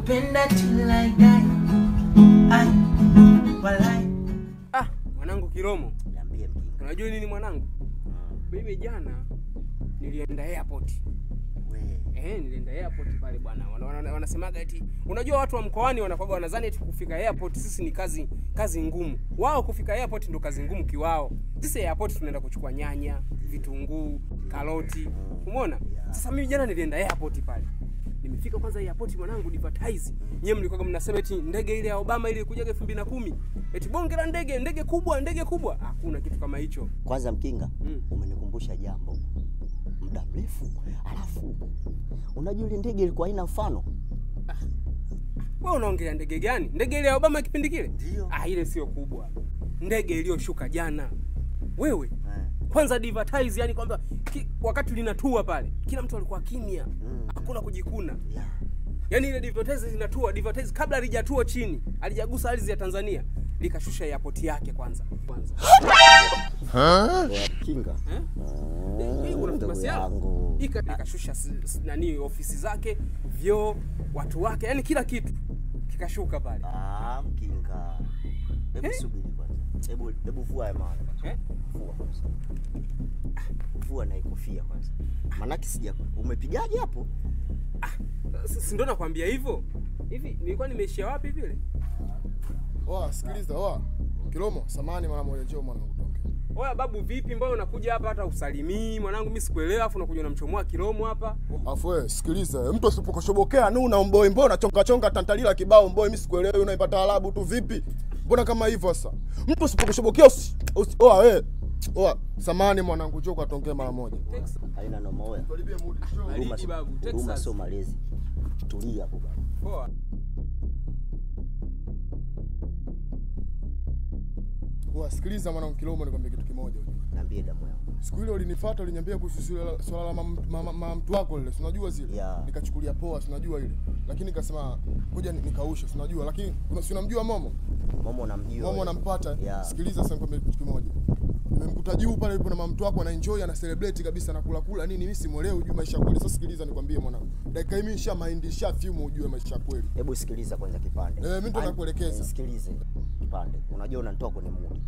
nitakupenda till I die. Walai. Mwanangu Kiromo. Niambie mjinga. Unajua nini mwanangu? Mimi jana nilienda airport. Nilienda airport pale bwana. Wanasemaga eti unajua watu wa mkoani wanakuwa wanadhani eti kufika airport sisi ni kazi ngumu. Wao kufika airport ndo kazi ngumu kiwao. Sisi airport tunaenda kuchukua nyanya, vitunguu, karoti. Umeona? Sasa mimi jana nilienda airport pale. Nimefika kwanza airport mwanangu advertise. Nyewe mlikuwa mnasema eti ndege ile ya Obama ile kuja 2010. Eti bonge la ndege kubwa. Hakuna kitu kama hicho. Kwanza mkinga, umenikumbusha jambo muda mrefu. Alafu unajua ile ndege ilikuwa haina mfano. Wewe unaongelea ndege gani? Ndege ile ya Obama kipindi kile? Ndio. Ile sio kubwa. Ndege iliyoshuka jana. Wewe kwanza advertise yani kwamba wakati linatua pale kila mtu alikuwa kimya. Hakuna kujikuna. Yaani ile advertise kabla halijatua chini, halijagusa ardhi ya Tanzania, likashusha airport yake kwanza. Kinga. Ikashusha ofisi zake, vyoo, watu wake, yani kila kitu kikashuka pale. Mkinga. Hebu subiri kwanza. Hebu vua maana. Vua kwanza. Vua na kofia kwanza. Maana sija umepigaje hapo? Si ndo nakwambia hivyo. Hivi nilikuwa nimeishia wapi vile? Sikiliza, Kiromo, samani mara moja njoo mwanangu toke. Babu vipi, mbona unakuja hapa hata usalimii? Mwanangu mimi sikuelewa, afu unakuja unamchomoa Kiromo hapa. Wewe sikiliza, mtu usipokoshobokea nuna mboi, mbona chonga tantalila kibao mboi, mimi sikuelewi unaipata Arabu tu vipi? Mbona kama hivyo sasa? Mtu usipokoshobokea samani mwanangu njoo katongee mara moja. Haina noma wewe. Tulibie mudi. Huruma sio malezi. Tulia hapo baba. Poa. Sikiliza mwanangu Kiromo, nikwambie kitu kimoja unajua. Niambie damu yangu. Siku ile ulinifuata uliniambia kuhusu swala la mtu wako ile, unajua zile. Nikachukulia poa, unajua ile. Lakini nikasema ngoja nikaushe, unajua. Lakini unamjua Momo? Momo namjua. Momo nampata. Sikiliza sasa nikwambie kitu kimoja. Nimemkuta juu pale yupo na mama mtu wako ana enjoy, ana celebrate kabisa na kula nini, mimi simuelewi ujue maisha kweli. Sasa sikiliza nikwambie mwanangu. Dakika hii nisha mindisha fume ujue maisha kweli. Hebu sikiliza kwanza kipande. Mimi ndo nakuelekeza. Sikilize kipande. Unajua unanitoa kwenye mood.